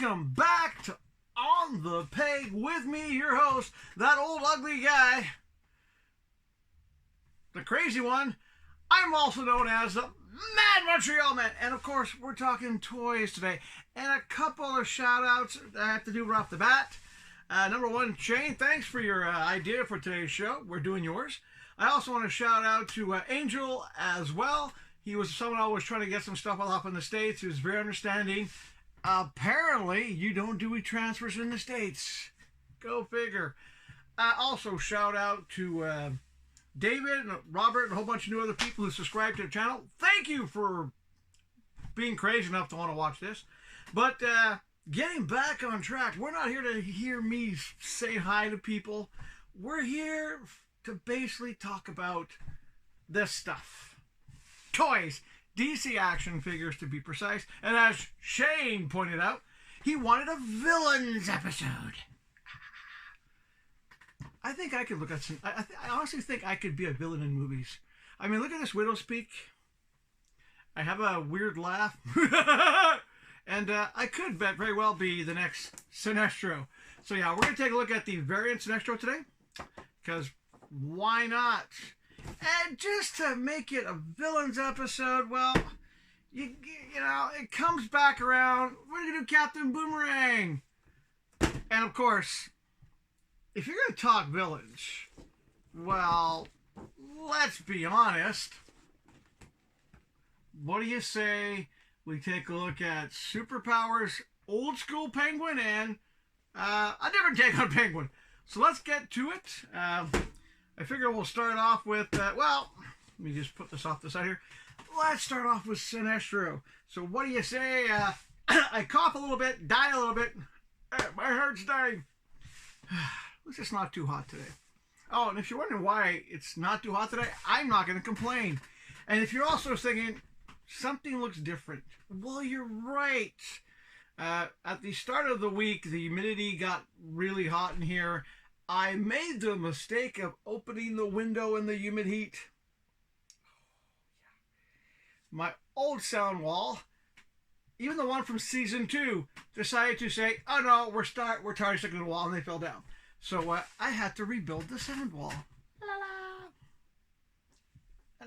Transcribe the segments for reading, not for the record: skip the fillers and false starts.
Welcome back to On the Peg with me, your host, that old ugly guy, the crazy one. I'm also known as the Mad Montreal Man. And of course, we're talking toys today. And a couple of shout outs I have to do right off the bat. Number one, Shane, thanks for your idea for today's show. We're doing yours. I also want to shout out to Angel as well. He was someone I was trying to get some stuff off in the States. He was very understanding. Apparently, you don't do e-transfers in the States. Go figure. Also, shout out to David and Robert and a whole bunch of new other people who subscribe to the channel. Thank you for being crazy enough to want to watch this. But getting back on track, we're not here to hear me say hi to people. We're here to basically talk about this stuff. Toys. DC action figures, to be precise. And as Shane pointed out, he wanted a villains episode. I think I could look at some... I honestly think I could be a villain in movies. I mean, look at this Widow's Peak. I have a weird laugh. And I could very well be the next Sinestro. So yeah, we're going to take a look at the variant Sinestro today. Because why not? And just to make it a villains episode, well, you know, it comes back around. We're going to do Capt Boomerang. And of course, if you're going to talk villains, well, let's be honest. What do you say we take a look at Superpowers Old School Penguin and a different take on Penguin? So let's get to it. I figure we'll start off with, well, let me just put this off the side here. Let's start off with Sinestro. So what do you say? I cough a little bit, die a little bit. My heart's dying. It's just not too hot today. Oh, and if you're wondering why it's not too hot today, I'm not going to complain. And if you're also thinking, something looks different, well, you're right. At the start of the week, the humidity got really hot in here. I made the mistake of opening the window in the humid heat. My old sound wall, even the one from season 2, decided to say, oh no, we're tired of sticking to the wall, and they fell down. So I had to rebuild the sound wall. La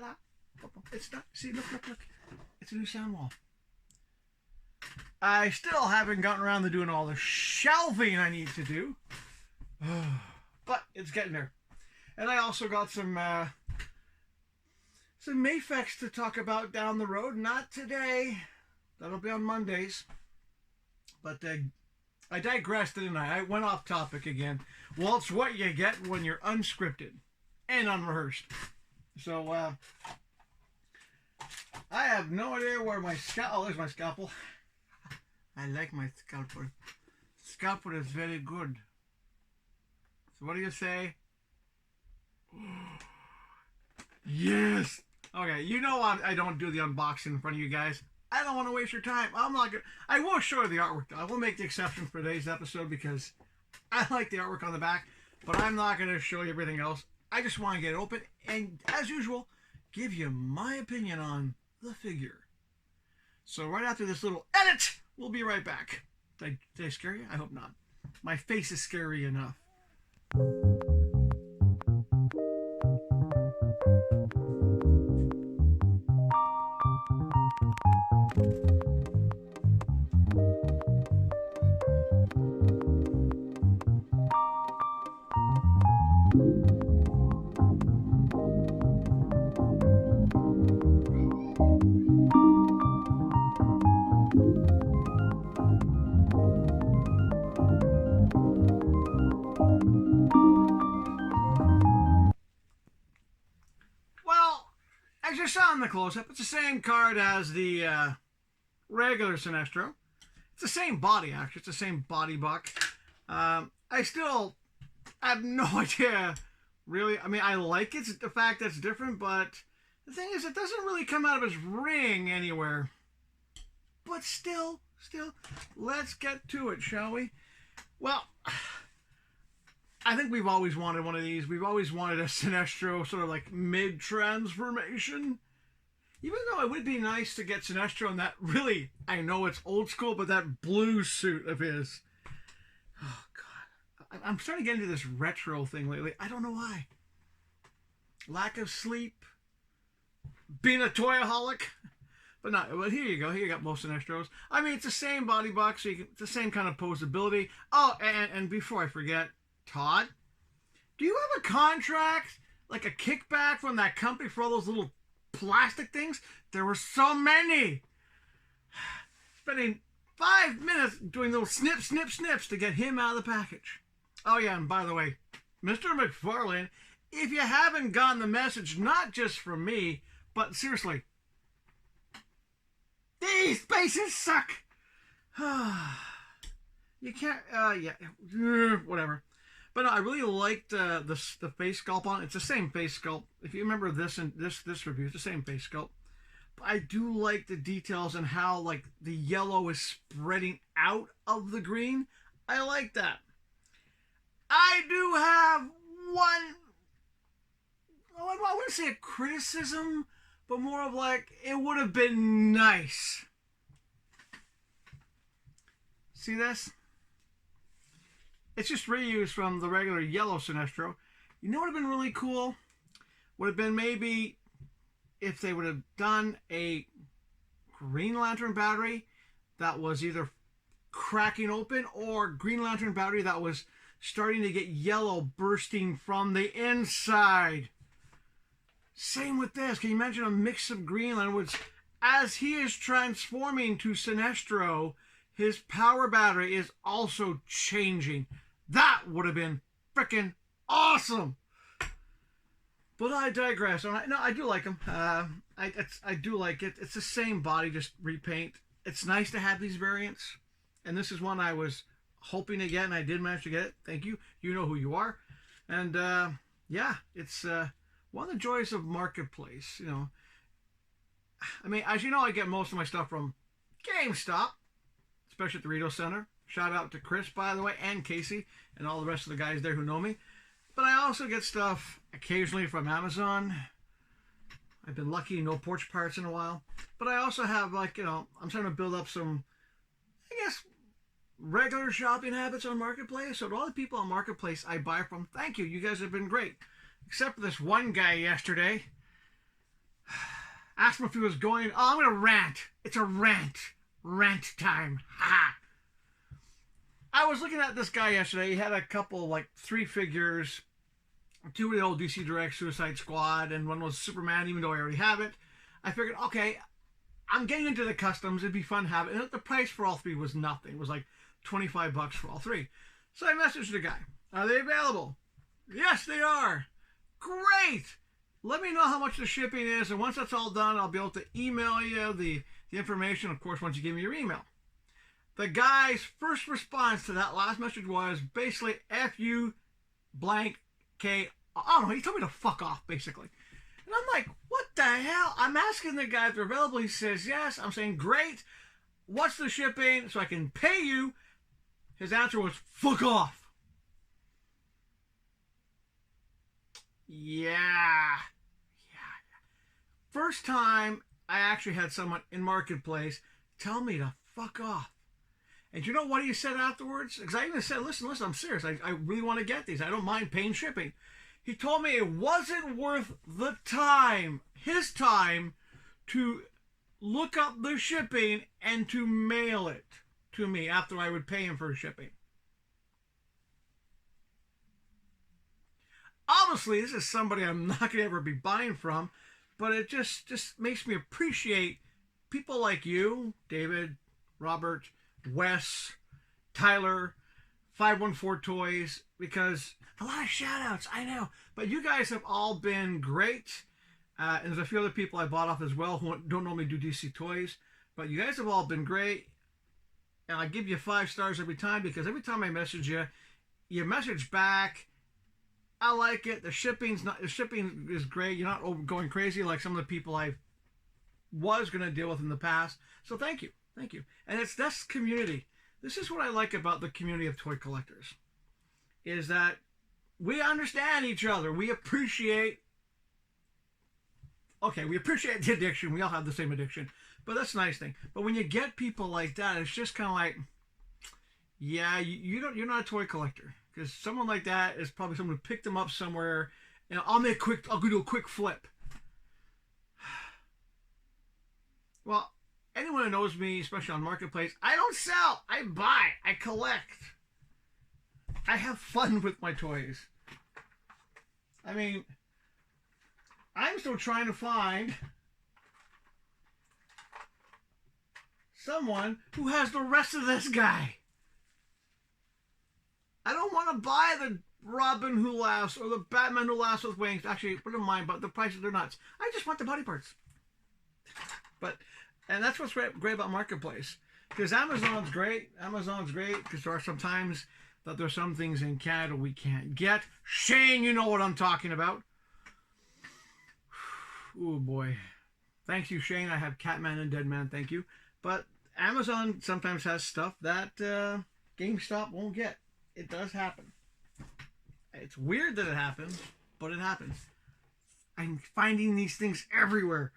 la. La la. It's not, see, look. It's a new sound wall. I still haven't gotten around to doing all the shelving I need to do. But it's getting there. And I also got some Mayfex to talk about down the road. Not today. That'll be on Mondays. But I digressed, didn't I? I went off topic again. Well, it's what you get when you're unscripted and unrehearsed. So, I have no idea where my scalpel... Oh, there's my scalpel. I like my scalpel. Scalpel is very good. So what do you say? Yes! Okay, you know I don't do the unboxing in front of you guys. I don't want to waste your time. I'm not gonna... I will show you the artwork, though. I will make the exception for today's episode because I like the artwork on the back, but I'm not going to show you everything else. I just want to get it open and, as usual, give you my opinion on the figure. So right after this little edit, we'll be right back. Did I scare you? I hope not. My face is scary enough. On the close-up, it's the same card as the regular Sinestro. It's the same body, actually. It's the same body buck. I still have no idea, really. I mean, I like it, the fact that it's different, but the thing is, it doesn't really come out of his ring anywhere. But still, let's get to it, shall we? Well, I think we've always wanted one of these. We've always wanted a Sinestro sort of like mid-transformation. Even though it would be nice to get Sinestro in that really, I know it's old school, but that blue suit of his. Oh, God. I'm starting to get into this retro thing lately. I don't know why. Lack of sleep. Being a toyaholic. But no, well, here you go. Here you got most Sinestros. I mean, it's the same body box, so it's the same kind of posability. Oh, and before I forget, Todd, do you have a contract, like a kickback from that company for all those little plastic things? There were so many. Spending 5 minutes doing little snips to get him out of the package. Oh yeah, and by the way, Mr. McFarlane, if you haven't gotten the message, not just from me, but seriously, these spaces suck. You can't, yeah, whatever. But no, I really liked the face sculpt on it. It's the same face sculpt. If you remember this and this review, it's the same face sculpt. But I do like the details and how like the yellow is spreading out of the green. I like that. I do have one, I wouldn't say a criticism, but more of like, it would have been nice. See this? It's just reused from the regular yellow Sinestro. You know what would have been really cool? Would have been maybe if they would have done a Green Lantern battery that was either cracking open or Green Lantern battery that was starting to get yellow bursting from the inside. Same with this. Can you imagine a mix of Green Lantern, which as he is transforming to Sinestro, his power battery is also changing. That would have been freaking awesome. But I digress. No, I do like them. I do like it. It's the same body, just repaint. It's nice to have these variants. And this is one I was hoping to get, and I did manage to get it. Thank you. You know who you are. And yeah, it's one of the joys of Marketplace. You know, I mean, as you know, I get most of my stuff from GameStop, especially at the Rito Center. Shout out to Chris, by the way, and Casey, and all the rest of the guys there who know me. But I also get stuff occasionally from Amazon. I've been lucky, no porch parts in a while. But I also have, like, you know, I'm trying to build up some, I guess, regular shopping habits on Marketplace. So to all the people on Marketplace I buy from, thank you. You guys have been great. Except for this one guy yesterday. Asked him if he was going, oh, I'm going to rant. It's a rant. Rant time. Ha! I was looking at this guy yesterday. He had a couple, like 3 figures. 2 of the old DC Direct Suicide Squad, and one was Superman, even though I already have it. I figured, okay, I'm getting into the customs. It'd be fun to have it. And the price for all 3 was nothing. It was like $25 for all 3. So I messaged the guy. Are they available? Yes, they are. Great! Let me know how much the shipping is, and once that's all done, I'll be able to email you the information, of course, once you give me your email. The guy's first response to that last message was basically F-U blank K. I don't know, he told me to fuck off, basically. And I'm like, what the hell? I'm asking the guy if they're available. He says yes. I'm saying, great. What's the shipping so I can pay you? His answer was, fuck off. Yeah. First time I actually had someone in Marketplace tell me to fuck off. And you know what he said afterwards? Because I even said, listen, I'm serious. I really want to get these. I don't mind paying shipping. He told me it wasn't worth the time, his time, to look up the shipping and to mail it to me after I would pay him for shipping. Obviously, this is somebody I'm not going to ever be buying from, but it just makes me appreciate people like you, David, Robert, Wes, Tyler, 514 Toys, because a lot of shout outs, I know, but you guys have all been great. And there's a few other people I bought off as well who don't normally do DC Toys, but you guys have all been great. And I give you 5 stars every time, because every time I message you, you message back. I like it. The shipping is great. You're not going crazy like some of the people I was going to deal with in the past. So thank you. Thank you. And that's community. This is what I like about the community of toy collectors, is that we understand each other. We appreciate Okay, we appreciate the addiction. We all have the same addiction. But that's a nice thing. But when you get people like that, it's just kind of like, yeah, you're not a toy collector. Because someone like that is probably someone who picked them up somewhere, and I'll go do a quick flip. Well, anyone who knows me, especially on Marketplace, I don't sell. I buy. I collect. I have fun with my toys. I mean, I'm still trying to find someone who has the rest of this guy. I don't want to buy the Robin who laughs or the Batman who laughs with wings. Actually, I don't mind, but the prices, they're nuts. I just want the body parts. And that's what's great about Marketplace. Because Amazon's great. Amazon's great because there are some times that there's some things in Canada we can't get. Shane, you know what I'm talking about. Oh boy. Thank you, Shane. I have Catman and Deadman. Thank you. But Amazon sometimes has stuff that GameStop won't get. It does happen. It's weird that it happens, but it happens. I'm finding these things everywhere.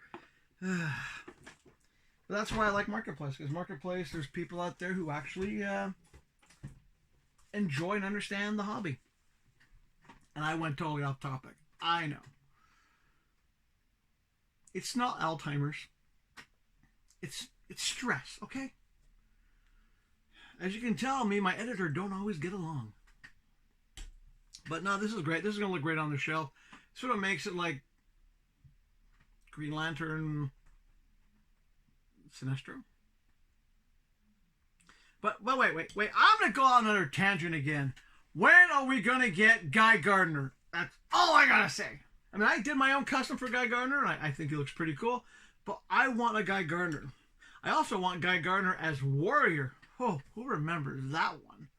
But that's why I like Marketplace, because Marketplace, there's people out there who actually enjoy and understand the hobby. And I went totally off topic. I know. It's not Alzheimer's. It's stress, okay? As you can tell, me and my editor don't always get along. But no, this is great. This is going to look great on the shelf. Sort of makes it like Green Lantern Sinestro. But wait. I'm going to go on another tangent again. When are we going to get Guy Gardner? That's all I got to say. I mean, I did my own custom for Guy Gardner, and I think he looks pretty cool. But I want a Guy Gardner. I also want Guy Gardner as Warrior. Oh, who remembers that one?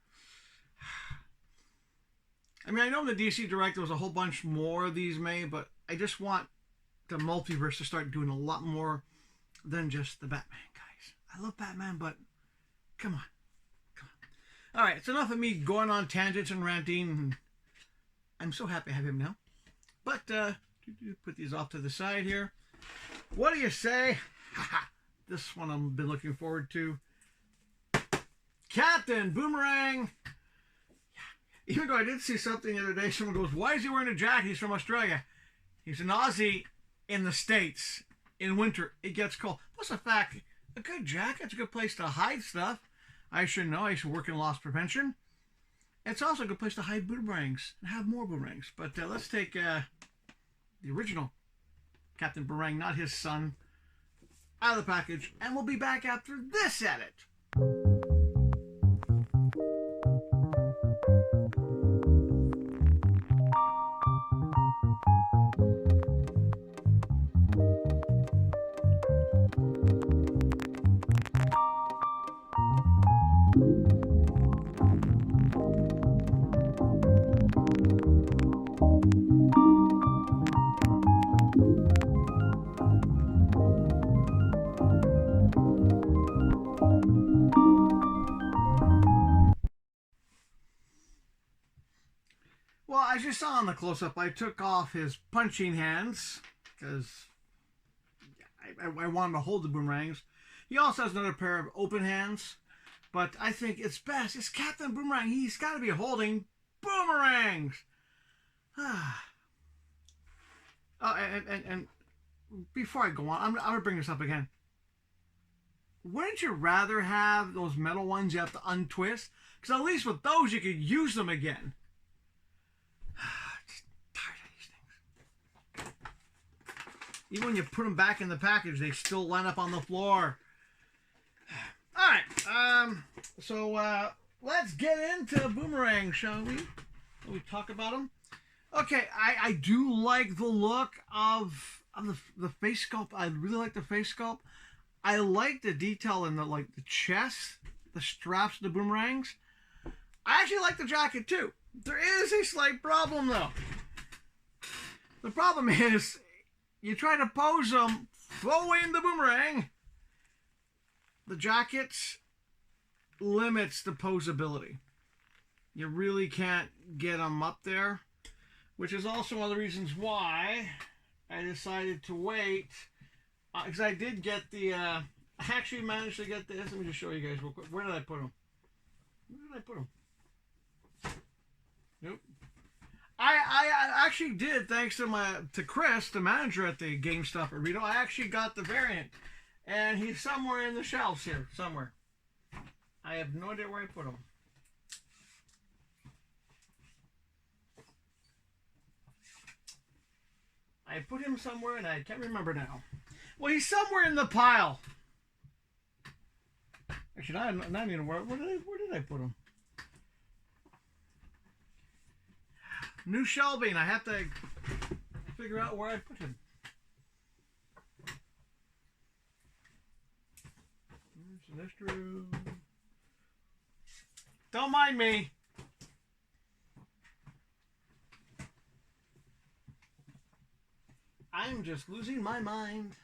I mean, I know in the DC Direct there was a whole bunch more of these made, but I just want the multiverse to start doing a lot more than just the Batman, guys. I love Batman, but come on. All right, it's enough of me going on tangents and ranting. I'm so happy to have him now. But put these off to the side here. What do you say? This one I've been looking forward to. Captain Boomerang. Even though I did see something the other day, someone goes, why is he wearing a jacket? He's from Australia. He's an Aussie in the States. In winter, it gets cold. Plus the fact, a good jacket's a good place to hide stuff. I should know. I used to work in loss prevention. It's also a good place to hide boomerangs and have more boomerangs. But let's take the original Captain Boomerang, not his son, out of the package. And we'll be back after this edit. Well, as you saw on the close-up, I took off his punching hands because I want him to hold the boomerangs. He also has another pair of open hands, but I think it's best. It's Captain Boomerang. He's got to be holding boomerangs. And before I go on, I'm going to bring this up again. Wouldn't you rather have those metal ones you have to untwist? Because at least with those, you could use them again. Just tired of these things. Even when you put them back in the package, they still line up on the floor. All right. So let's get into Boomerang, shall we? Shall we talk about them? Okay, I do like the look of the face sculpt. I really like the face sculpt. I like the detail in the chest, the straps of the boomerangs. I actually like the jacket too. There is a slight problem though. The problem is you try to pose them, throw in the boomerang. The jacket limits the posability. You really can't get them up there, which is also one of the reasons why I decided to wait because I did get the. I actually managed to get this. Let me just show you guys real quick. Where did I put them? Where did I put them? Nope. I actually did, thanks to Chris, the manager at the GameStop at Reno. I actually got the variant, and he's somewhere in the shelves here, somewhere. I have no idea where I put him. I put him somewhere, and I can't remember now. Well, he's somewhere in the pile. Actually, not even where did I put him? New shelving. I have to figure out where I put him. Sinestro. Don't mind me. I'm just losing my mind.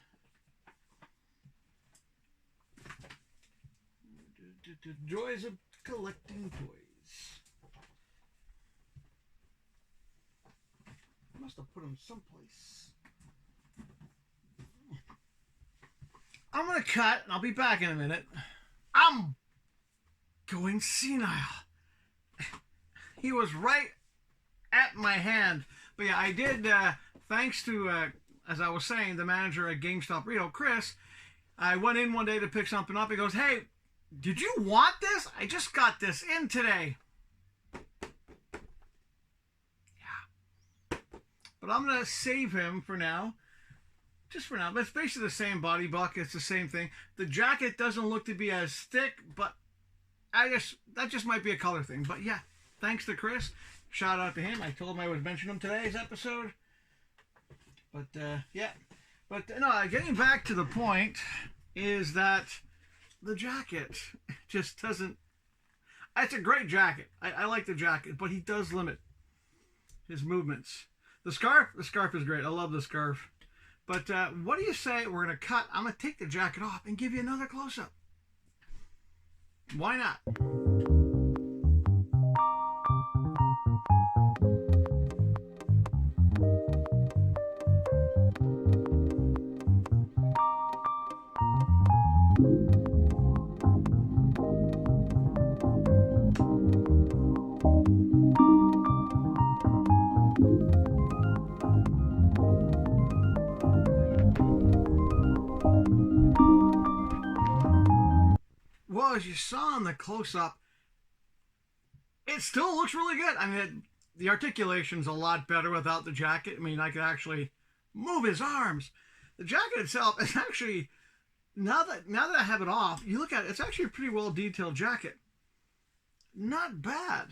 The joys of collecting toys. Must have put them someplace. I'm gonna cut, and I'll be back in a minute. I'm going senile. He was right at my hand. But yeah, I did, thanks to, as I was saying, the manager at GameStop Reno, Chris, I went in one day to pick something up. He goes, hey, did you want this? I just got this in today. But I'm going to save him for now. Just for now. But it's basically the same body buck. It's the same thing. The jacket doesn't look to be as thick, but that just might be a color thing. But yeah, thanks to Chris. Shout out to him. I told him I would mention him today's episode. But yeah. But no, getting back to the point is that the jacket just doesn't... It's a great jacket. I like the jacket, but he does limit his movements. The scarf is great. I love the scarf. But what do you say we're going to cut? I'm going to take the jacket off and give you another close-up. Why not? Well, as you saw in the close-up, it still looks really good. I mean, the articulation's a lot better without the jacket. I mean, I could actually move his arms. The jacket itself is actually, now that I have it off, you look at it, it's actually a pretty well-detailed jacket. Not bad.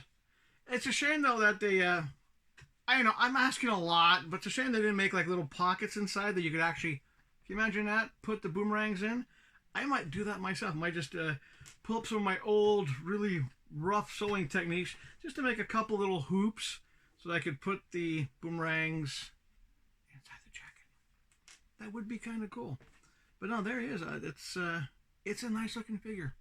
It's a shame, though, that they, I know, I'm asking a lot, but it's a shame they didn't make, like, little pockets inside that you could actually, can you imagine that? Put the boomerangs in. I might do that myself. I might just pull up some of my old, really rough sewing techniques just to make a couple little hoops so that I could put the boomerangs inside the jacket. That would be kind of cool. But no, there he is. It's a nice looking figure.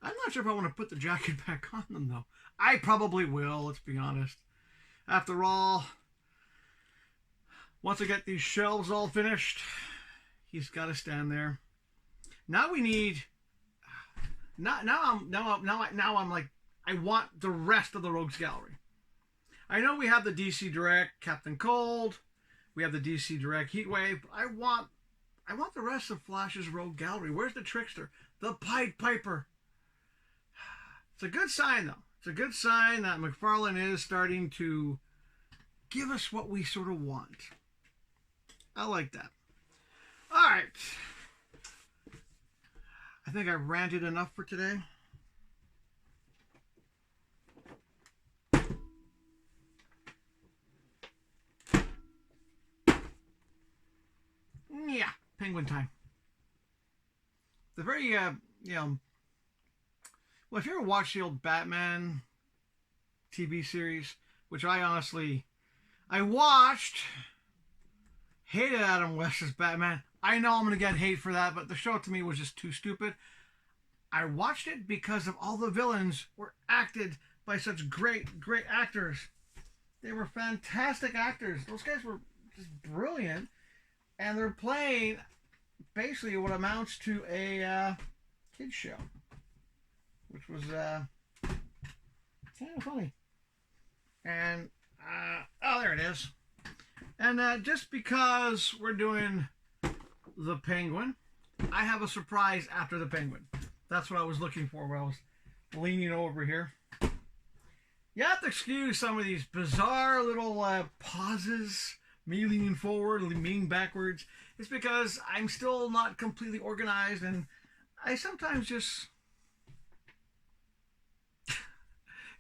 I'm not sure if I want to put the jacket back on them, though. I probably will, let's be honest. After all, once I get these shelves all finished, he's got to stand there. Now we need. Now I'm like, I want the rest of the Rogues Gallery. I know we have the DC Direct Captain Cold, we have the DC Direct Heatwave. But I want the rest of Flash's Rogue Gallery. Where's the Trickster, the Pied Piper? It's a good sign, though. It's a good sign that McFarlane is starting to give us what we sort of want. I like that. All right. I think I've ranted enough for today. Yeah, penguin time. The very, well, if you ever watched the old Batman TV series, which I watched, hated Adam West's Batman. I know I'm going to get hate for that, but the show to me was just too stupid. I watched it because of all the villains were acted by such great actors. They were fantastic actors. Those guys were just brilliant. and they're playing basically what amounts to a kids show, which was kind of funny. And oh, there it is. And just because we're doing the Penguin, I have a surprise after the Penguin. That's what I was looking for when I was leaning over here. You have to excuse some of these bizarre little pauses, me leaning forward, leaning backwards. It's because I'm still not completely organized, and I sometimes just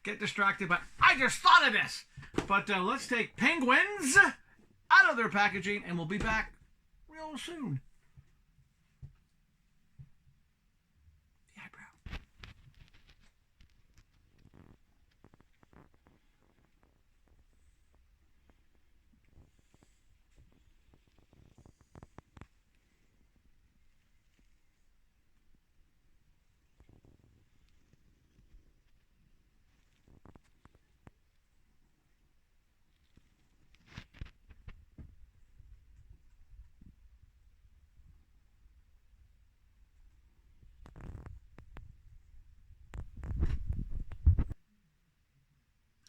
get distracted by, I just thought of this. But let's take penguins out of their packaging, and we'll be back real soon. The eyebrow.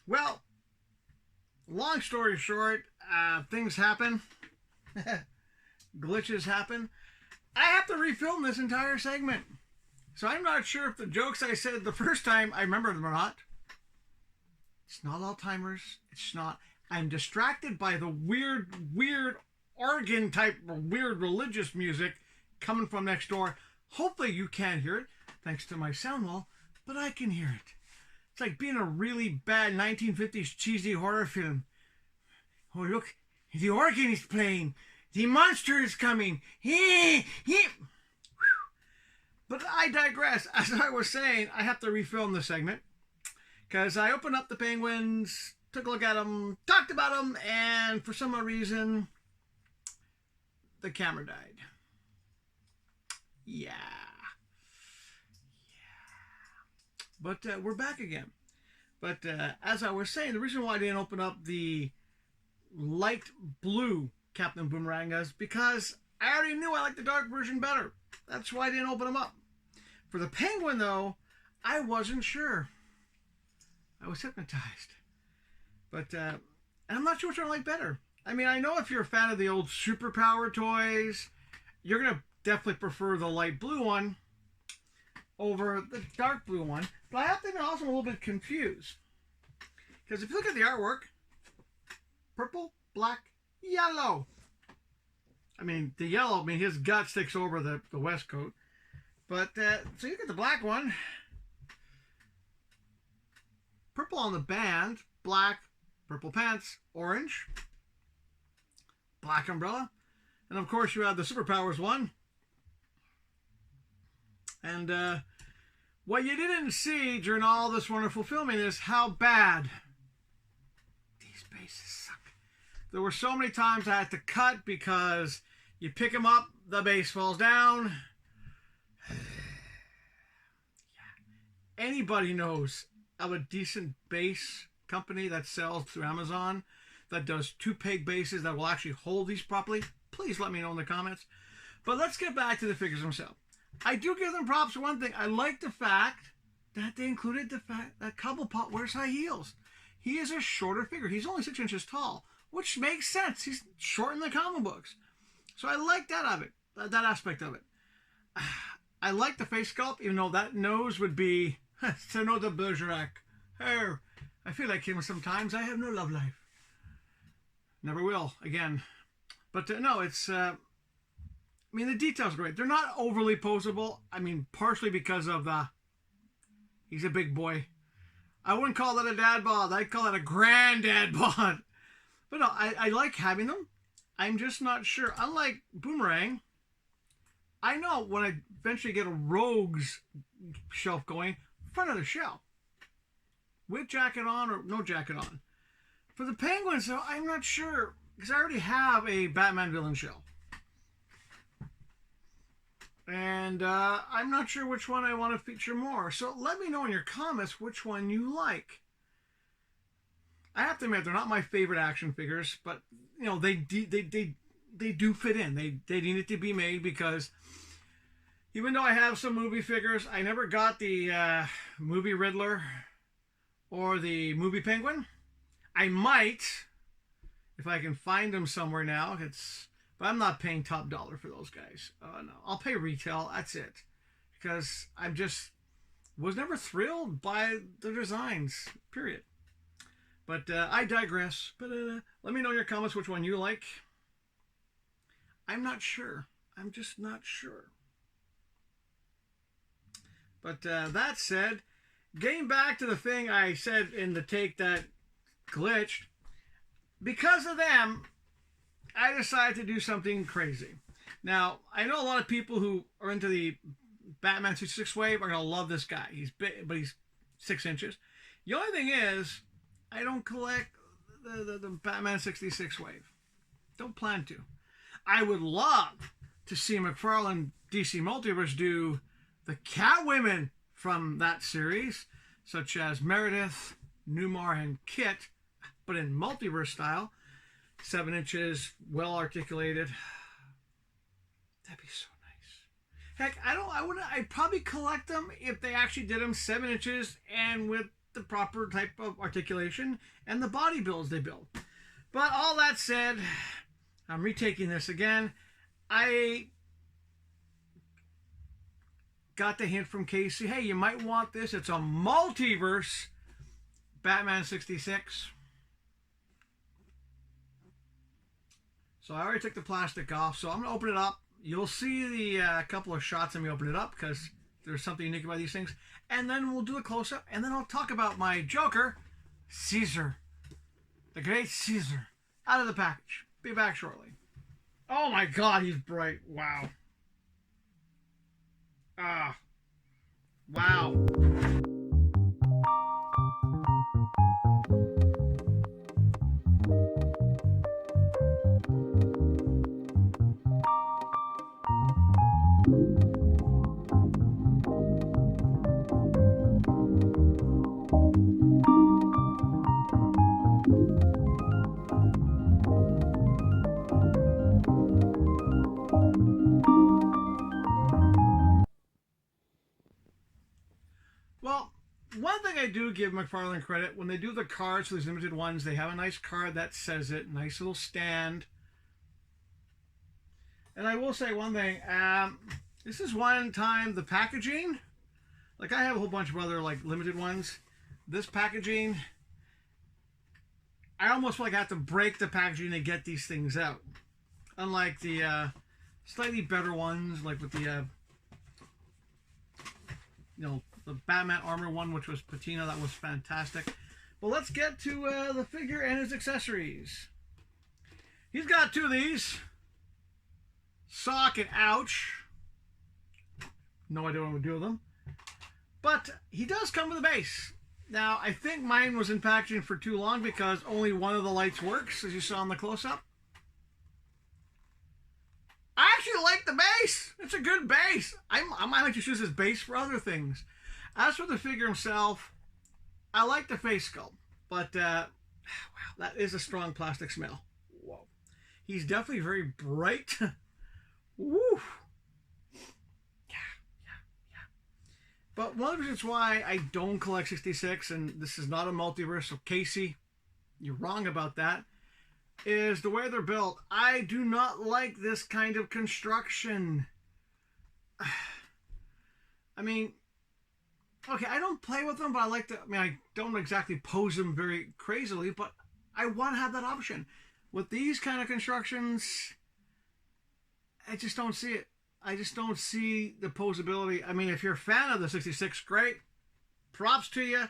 Well, long story short, things happen. Glitches happen. I have to refilm this entire segment. So I'm not sure if the jokes I said the first time I remember them or not. It's not Alzheimer's. It's not. I'm distracted by the weird organ type, weird religious music coming from next door. Hopefully you can't hear it, thanks to my sound wall, but I can hear it. It's like being a really bad 1950s cheesy horror film. Oh, look, the organ is playing. The monster is coming. But I digress. As I was saying, I have to refilm the segment because I opened up the penguins, took a look at them, talked about them, and for some reason, the camera died. Yeah. But we're back again. But as I was saying, the reason why I didn't open up the light blue Capt Boomerang is because I already knew I liked the dark version better. That's why I didn't open them up. For the penguin, though, I wasn't sure. I was hypnotized. But I'm not sure which one I like better. I mean, I know if you're a fan of the old superpower toys, you're going to definitely prefer the light blue one over the dark blue one. But I have to admit, also I'm a little bit confused. Because if you look at the artwork, purple, black, yellow. I mean, the yellow, his gut sticks over the waistcoat. But, so you get the black one. Purple on the band, black, purple pants, orange, black umbrella. And of course you have the Superpowers one. And what you didn't see during all this wonderful filming is how bad these bases suck. There were so many times I had to cut because you pick them up, the base falls down. Anybody knows of a decent base company that sells through Amazon that does 2 peg bases that will actually hold these properly? Please let me know in the comments. But let's get back to the figures themselves. I do give them props for one thing. I like the fact that they included the fact that Cobblepot wears high heels. He is a shorter figure. He's only 6 inches tall, which makes sense. He's short in the comic books. So I like that of it, that aspect of it. I like the face sculpt, even though that nose would be Sinestro de Bergerac. Oh, I feel like him sometimes. I have no love life. Never will, again. But no, it's... the details are great. They're not overly poseable. Partially because of the... He's a big boy. I wouldn't call that a dad bod. I'd call that a granddad bod. But no, I like having them. I'm just not sure. Unlike Boomerang, I know when I eventually get a Rogues shelf going, front of the shelf. With jacket on or no jacket on. For the Penguins, though, I'm not sure. Because I already have a Batman villain shelf. And I'm not sure which one I want to feature more. So let me know in your comments which one you like. I have to admit, they're not my favorite action figures, but they they do fit in. They needed to be made because even though I have some movie figures, I never got the movie Riddler or the movie Penguin. I might, if I can find them somewhere now. But I'm not paying top dollar for those guys. No, I'll pay retail. That's it, because I was never thrilled by the designs. Period. But I digress. But let me know in your comments which one you like. I'm not sure. I'm just not sure. But that said, getting back to the thing I said in the take that glitched, because of them, I decided to do something crazy. Now, I know a lot of people who are into the Batman 66 wave are going to love this guy. He's big, but he's 6 inches. The only thing is, I don't collect the Batman 66 wave. Don't plan to. I would love to see McFarlane DC Multiverse do the Catwomen from that series, such as Meredith, Newmar, and Kit, but in multiverse style. 7 inches, well articulated. That'd be so nice. Heck, I'd probably collect them if they actually did them 7 inches and with the proper type of articulation and the body builds they build. But all that said, I'm retaking this again. I got the hint from Casey, hey, you might want this. It's a multiverse Batman 66. So I already took the plastic off, so I'm going to open it up. You'll see the couple of shots of me open it up because there's something unique about these things. And then we'll do a close-up, and then I'll talk about my Joker, Caesar. The great Caesar. Out of the package. Be back shortly. Oh my God, he's bright. Wow. Wow. Well, one thing I do give McFarlane credit, when they do the cards for these limited ones, they have a nice card that says it, nice little stand. And I will say one thing, this is one time the packaging, like I have a whole bunch of other like limited ones. This packaging, I almost feel like I have to break the packaging to get these things out. Unlike the slightly better ones, like with the, the Batman Armor one, which was patina. That was fantastic. But let's get to the figure and his accessories. He's got 2 of these. Sock and ouch. No idea what I'm going to do with them. But he does come with a base. Now, I think mine was in packaging for too long because only one of the lights works, as you saw in the close-up. I actually like the base. It's a good base. I might like to use this base for other things. As for the figure himself, I like the face sculpt, but wow, that is a strong plastic smell. Whoa. He's definitely very bright. Woo. Yeah. But one of the reasons why I don't collect 66, and this is not a multiverse, so Casey, you're wrong about that, is the way they're built. I do not like this kind of construction. I mean, okay, I don't play with them, but I don't exactly pose them very crazily, but I want to have that option. With these kind of constructions, I just don't see it. I just don't see the posability. I mean, if you're a fan of the 66, great. Props to you.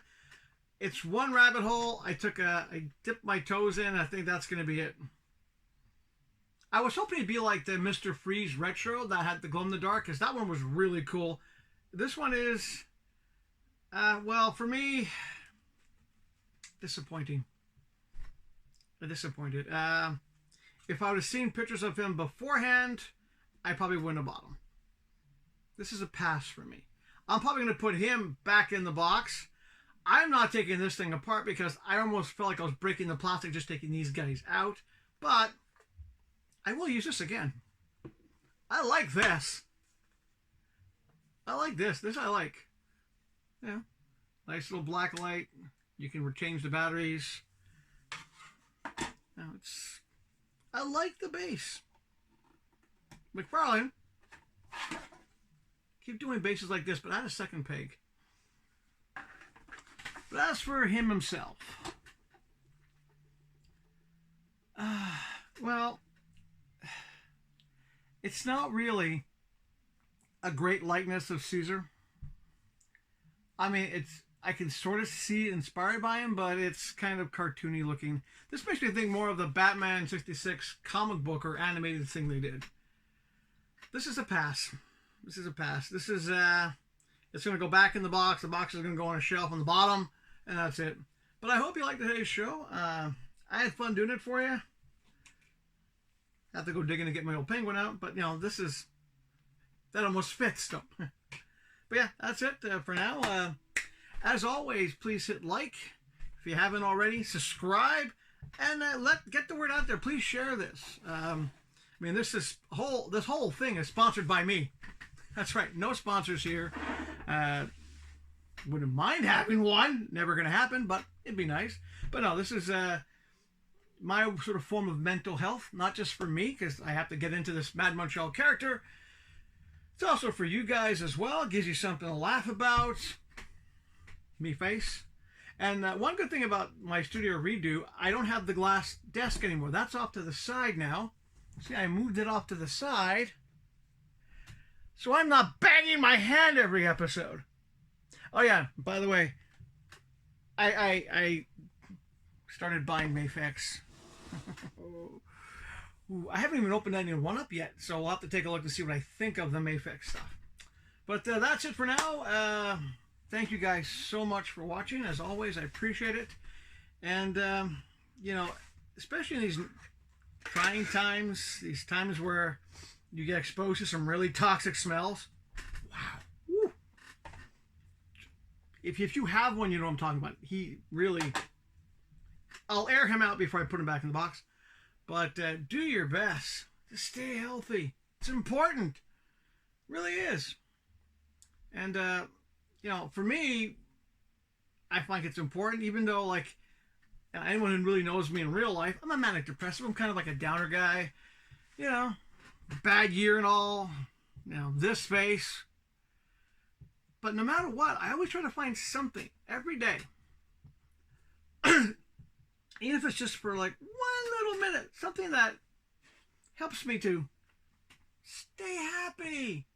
It's one rabbit hole. I dipped my toes in. I think that's going to be it. I was hoping it'd be like the Mr. Freeze Retro that had the glow in the dark, because that one was really cool. This one is, well, for me, disappointing. Disappointed. If I would have seen pictures of him beforehand, I probably wouldn't have bought him. This is a pass for me. I'm probably going to put him back in the box. I'm not taking this thing apart because I almost felt like I was breaking the plastic just taking these guys out. But I will use this again. I like this. I like this. This I like. Yeah. Nice little black light. You can change the batteries. Now I like the base. McFarlane. Keep doing bases like this, but add a second peg. But as for him himself, well, it's not really a great likeness of Caesar. I mean, I can sort of see it inspired by him, but it's kind of cartoony looking. This makes me think more of the Batman 66 comic book or animated thing they did. This is a pass. This is a pass. This is, it's going to go back in the box. The box is going to go on a shelf on the bottom, and that's it. But I hope you liked today's show. I had fun doing it for you. Have to go digging to get my old penguin out, but, you know, that almost fits, though. But yeah, that's it for now. As always, please hit like if you haven't already. Subscribe and get the word out there. Please share this. I mean, this whole thing is sponsored by me. That's right. No sponsors here. Wouldn't mind having one. Never going to happen, but it'd be nice. But no, this is my sort of form of mental health, not just for me because I have to get into this Mad Montreal character. It's also for you guys as well. It gives you something to laugh about. Me face. And one good thing about my studio redo, I don't have the glass desk anymore. That's off to the side now. See, I moved it off to the side. So I'm not banging my hand every episode. Oh yeah, by the way, I started buying Mafex. Ooh, I haven't even opened any one up yet, so I'll have to take a look to see what I think of the Mafex stuff. But that's it for now. Thank you guys so much for watching. As always, I appreciate it. And, you know, especially in these trying times, these times where you get exposed to some really toxic smells. Wow. Woo. If you have one, you know what I'm talking about. He really... I'll air him out before I put him back in the box. But do your best to stay healthy. It's important. It really is. And, you know, for me, I find it's important, even though, like, anyone who really knows me in real life, I'm a manic depressive. I'm kind of like a downer guy. You know, bad year and all. You know, this face. But no matter what, I always try to find something every day. Even if it's just for like one little minute, something that helps me to stay happy.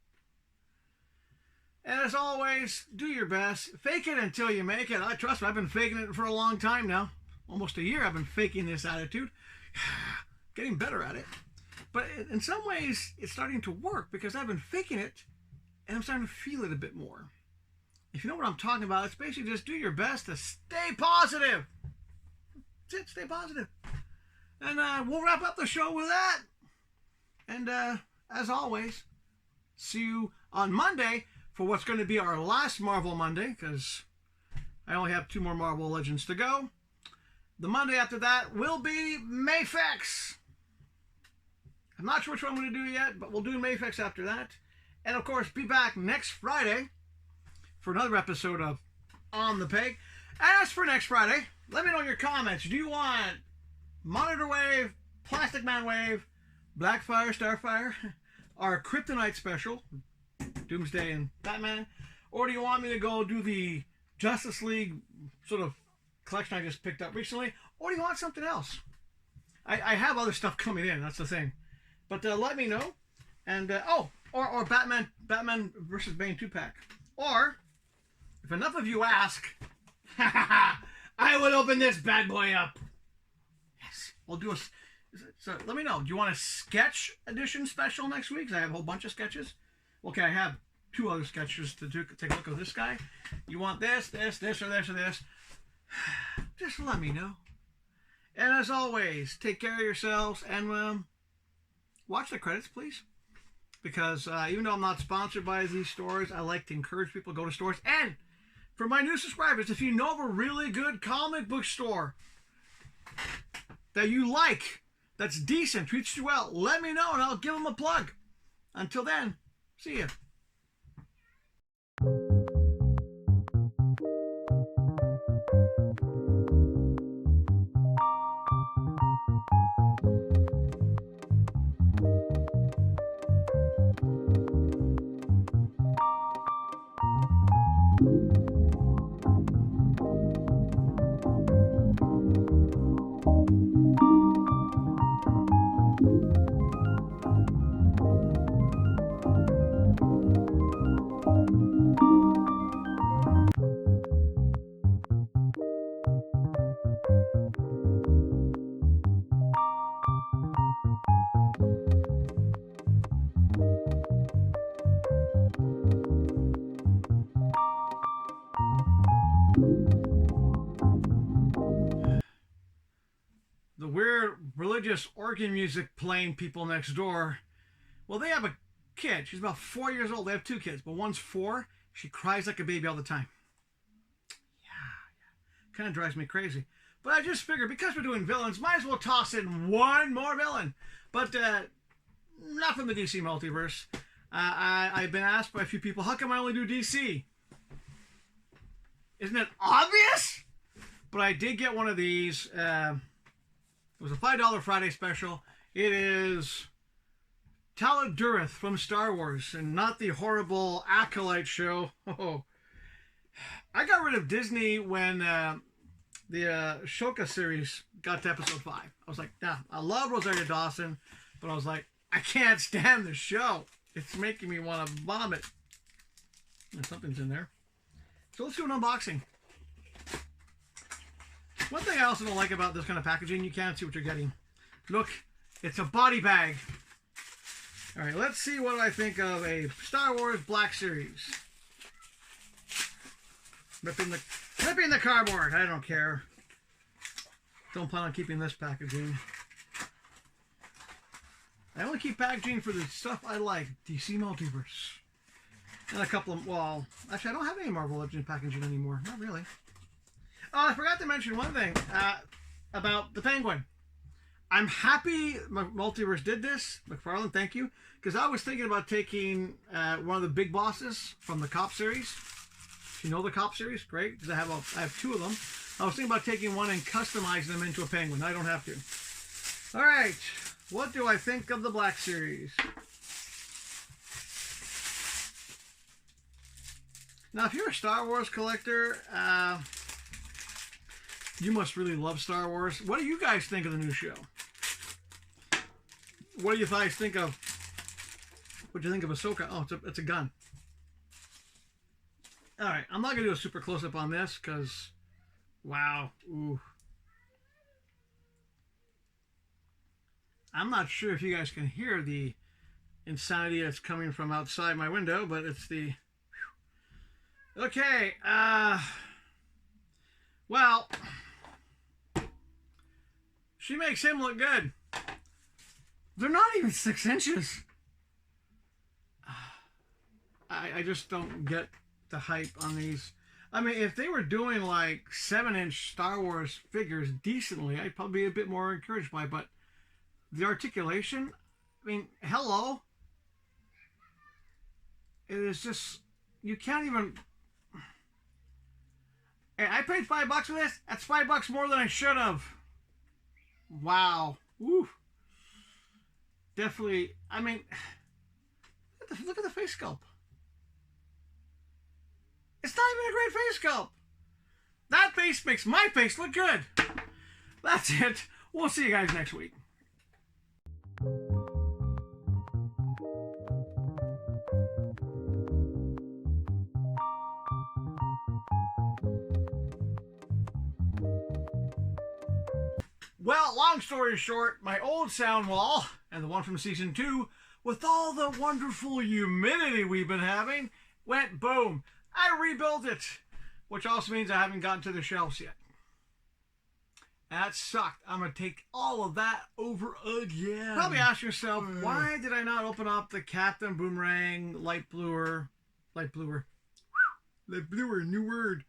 And as always, do your best. Fake it until you make it. Trust me, I've been faking it for a long time now. Almost a year I've been faking this attitude. Getting better at it. But in some ways, it's starting to work because I've been faking it and I'm starting to feel it a bit more. If you know what I'm talking about, it's basically just do your best to stay positive. That's it, stay positive. And we'll wrap up the show with that. And as always, see you on Monday for what's going to be our last Marvel Monday, because I only have 2 more Marvel Legends to go. The Monday after that will be Mafex. I'm not sure which one I'm going to do yet, but we'll do Mafex after that. And of course, be back next Friday for another episode of On the Peg. As for next Friday, let me know in your comments. Do you want Monitor Wave, Plastic Man Wave, Blackfire, Starfire, our Kryptonite special, Doomsday and Batman? Or do you want me to go do the Justice League sort of collection I just picked up recently? Or do you want something else? I have other stuff coming in, that's the thing. But let me know. And, or Batman versus Bane 2-pack. Or, if enough of you ask, I will open this bad boy up. Yes, we'll do a... So let me know. Do you want a sketch edition special next week? 'Cause I have a whole bunch of sketches. Okay, I have 2 other sketches to take a look at this guy. You want this, this, or this, or this? Just let me know. And as always, take care of yourselves and watch the credits, please. Because even though I'm not sponsored by these stores, I like to encourage people to go to stores. And for my new subscribers, if you know of a really good comic book store that you like, that's decent, treats you well, let me know and I'll give them a plug. Until then, see ya. The weird religious organ music playing people next door, well, they have a kid. She's about 4 years old. They have two kids, but one's 4. She cries like a baby all the time. Yeah. Kind of drives me crazy. But I just figured, because we're doing villains, might as well toss in one more villain. But not from the DC multiverse. I've been asked by a few people, how come I only do DC? Isn't it obvious? But I did get one of these. It was a $5 Friday special. It is Taladurith from Star Wars, and not the horrible Acolyte show. Oh, I got rid of Disney when the Ashoka series got to episode 5. I was like, nah, I love Rosario Dawson, but I was like, I can't stand the show. It's making me want to vomit. And something's in there. So let's do an unboxing. One thing I also don't like about this kind of packaging, you can't see what you're getting. Look, it's a body bag. All right, let's see what I think of a Star Wars Black Series. Ripping the cardboard. I don't care. Don't plan on keeping this packaging. I only keep packaging for the stuff I like. DC Multiverse. And a couple of, well, actually I don't have any Marvel Legends packaging anymore. Not really. Oh, I forgot to mention one thing about the Penguin. I'm happy Multiverse did this. McFarlane, thank you. Because I was thinking about taking one of the big bosses from the Cop series. You know the Cop series? Great, because I have 2 of them. I was thinking about taking one and customizing them into a Penguin. I don't have to. All right, what do I think of the Black Series? Now, if you're a Star Wars collector, you must really love Star Wars. What do you guys think of the new show? What do you guys think of? What do you think of Ahsoka? Oh, it's a gun. All right, I'm not gonna do a super close up on this because, wow, ooh. I'm not sure if you guys can hear the insanity that's coming from outside my window, but it's the. Okay, well, she makes him look good. They're not even 6 inches. I just don't get the hype on these. I mean, if they were doing like 7-inch Star Wars figures decently, I'd probably be a bit more encouraged by it. But the articulation, I mean, hello. It is just, you can't even. Hey, I paid $5 for this. That's $5 more than I should have. Wow. Woo. Definitely. I mean, look at the face sculpt. It's not even a great face sculpt. That face makes my face look good. That's it. We'll see you guys next week. Well, long story short, my old sound wall, and the one from season 2, with all the wonderful humidity we've been having, went boom. I rebuilt it, which also means I haven't gotten to the shelves yet. That sucked. I'm going to take all of that over again. Probably ask yourself, why did I not open up the Capt Boomerang light bluer, new word,